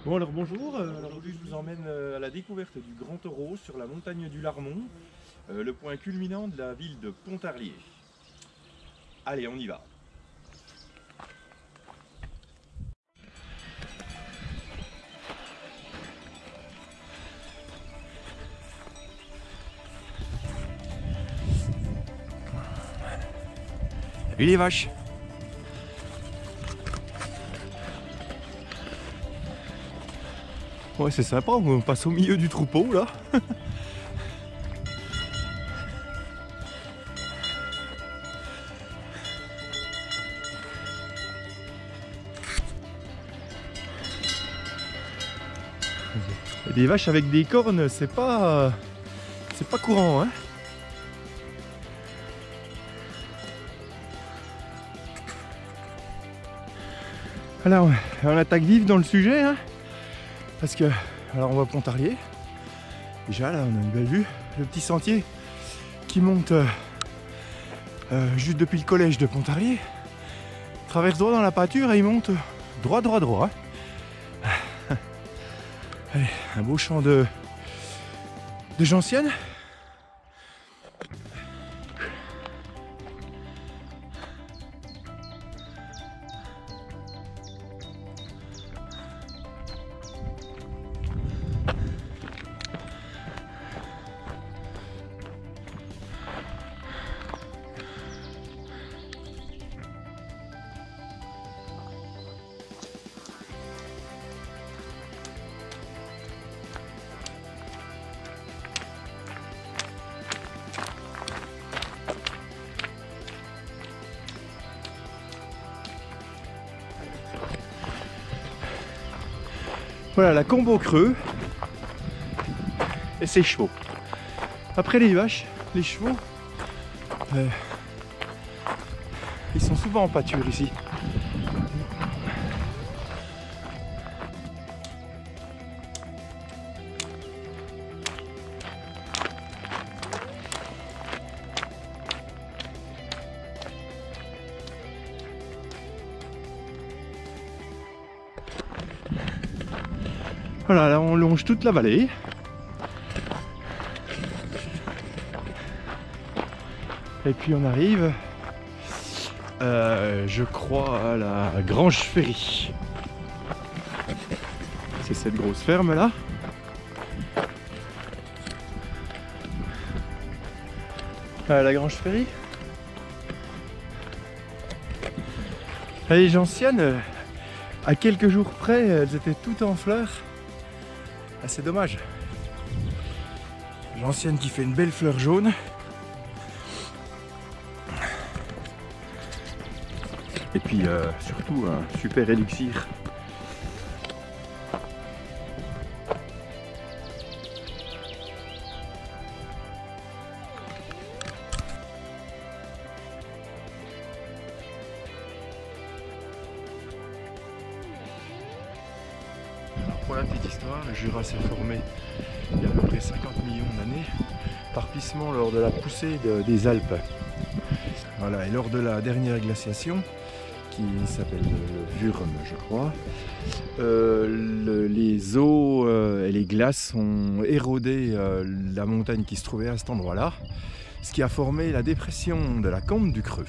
Bon alors bonjour, aujourd'hui je vous emmène à la découverte du Grand Taureau sur la montagne du Larmont, le point culminant de la ville de Pontarlier. Allez, on y va. Salut les vaches. Ouais, c'est sympa, on passe au milieu du troupeau là. Et des vaches avec des cornes, c'est pas courant, hein. Alors, on attaque vif dans le sujet, hein, parce que, alors on va à Pontarlier. Déjà là, on a une belle vue, le petit sentier qui monte juste depuis le collège de Pontarlier, traverse droit dans la pâture et il monte droit. Allez, un beau champ de gentiennes. Voilà la combo creux et ses chevaux. Après les vaches, les chevaux, ils sont souvent en pâture ici. Voilà, là on longe toute la vallée. Et puis on arrive, je crois, à la Grange Ferry. C'est cette grosse ferme là. La Grange Ferry. Les gentiennes, à quelques jours près, elles étaient toutes en fleurs. Ah, c'est dommage. Gentienne qui fait une belle fleur jaune. Et puis surtout un super élixir. Alors pour la petite histoire, le Jura s'est formé il y a à peu près 50 millions d'années par plissement lors de la poussée des Alpes. Voilà, et lors de la dernière glaciation, qui s'appelle le Würm, je crois, les eaux et les glaces ont érodé la montagne qui se trouvait à cet endroit-là, ce qui a formé la dépression de la Combe du Creux.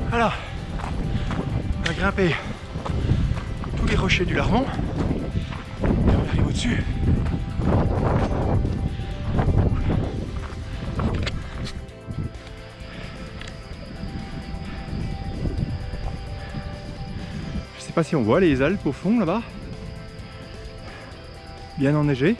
Voilà, on a grimpé tous les rochers du Larmont et on arrive au-dessus. Je sais pas si on voit les Alpes au fond là-bas, bien enneigées.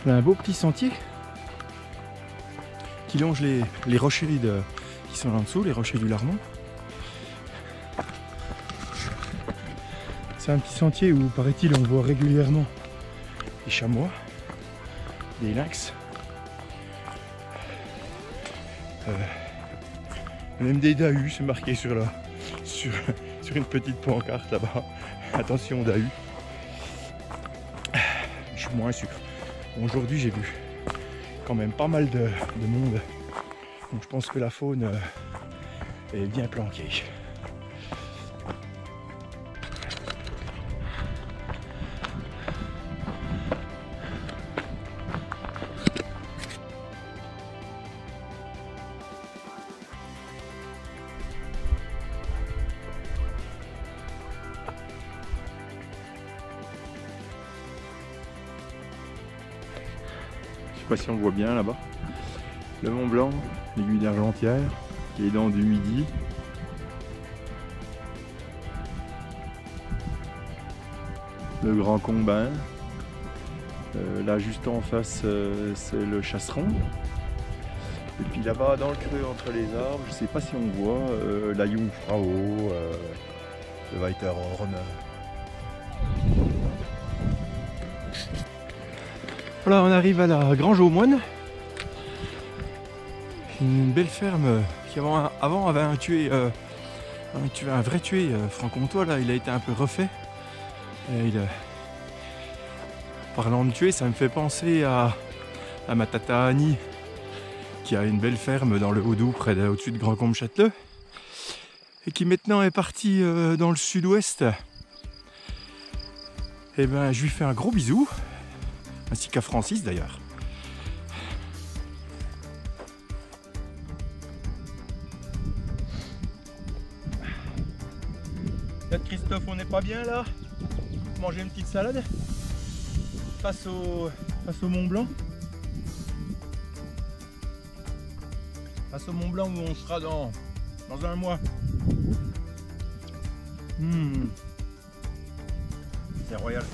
On a un beau petit sentier qui longe les rochers qui sont là en dessous, les rochers du Larmont. C'est un petit sentier où, paraît-il, on voit régulièrement des chamois, des lynx, même des dahus, c'est marqué sur une petite pancarte là-bas. Attention dahus. Je suis moins sûr. Bon, aujourd'hui j'ai vu quand même pas mal de monde. Donc je pense que la faune est bien planquée. Je sais pas si on voit bien là-bas. Le Mont Blanc, l'aiguille d'Argentière, qui est dans du Midi. Le Grand Combin. Là juste en face, c'est le Chasseron. Et puis là-bas, dans le creux entre les arbres, je sais pas si on voit la Jungfrau, le Weiterhorn. Voilà, on arrive à la Grange aux Moines. Une belle ferme qui avant avait un vrai tué franc-comtois. Là, il a été un peu refait. Et parlant de tué, ça me fait penser à ma tata Annie, qui a une belle ferme dans le Haut-Doubs, au-dessus de Grand-Combe-Châteleux, et qui maintenant est partie dans le sud-ouest. Et ben, je lui fais un gros bisou. Ainsi qu'à Francis d'ailleurs. Christophe, on n'est pas bien là? Manger une petite salade face au Mont Blanc. Face au Mont Blanc où on sera dans un mois. C'est royal.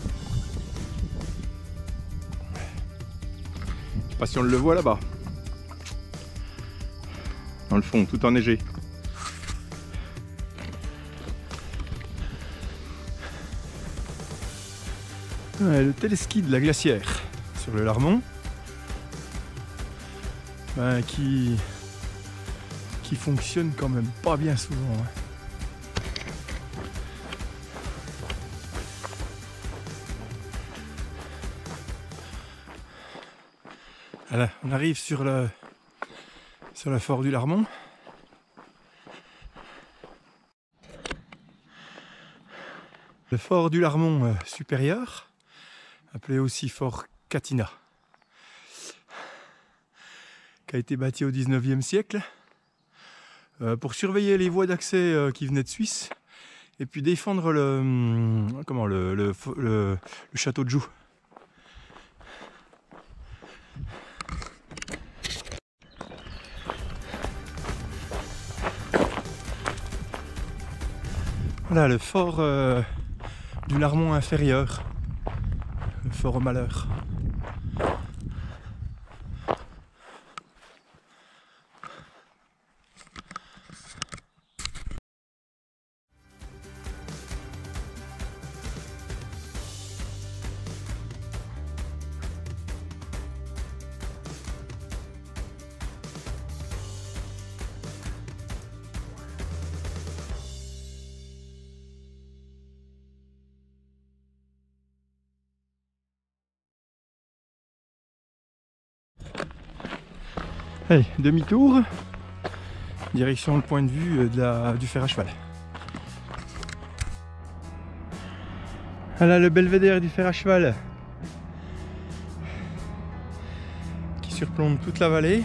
Je sais pas si on le voit là-bas. Dans le fond, tout enneigé. Ouais, le téléski de la glacière sur le Larmont. Qui fonctionne quand même pas bien souvent. Voilà, on arrive sur le fort du Larmont. Le fort du Larmont supérieur, appelé aussi fort Catinat, qui a été bâti au 19e siècle pour surveiller les voies d'accès qui venaient de Suisse et puis défendre le château de Joux. Voilà le fort du Larmont inférieur, le fort au Malheur. Allez, demi-tour, direction le point de vue du fer à cheval. Voilà le belvédère du fer à cheval qui surplombe toute la vallée.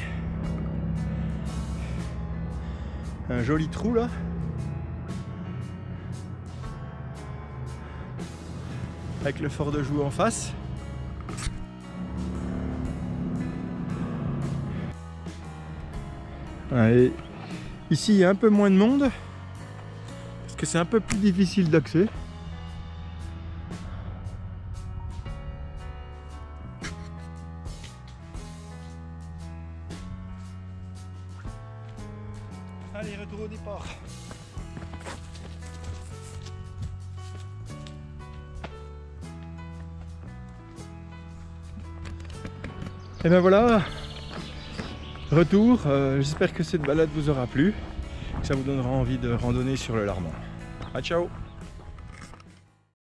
Un joli trou là. Avec le fort de Joux en face. Et ici il y a un peu moins de monde parce que c'est un peu plus difficile d'accès. Allez, retour au départ. Et ben voilà, retour. J'espère que cette balade vous aura plu, que ça vous donnera envie de randonner sur le Larmant. Ah, ciao!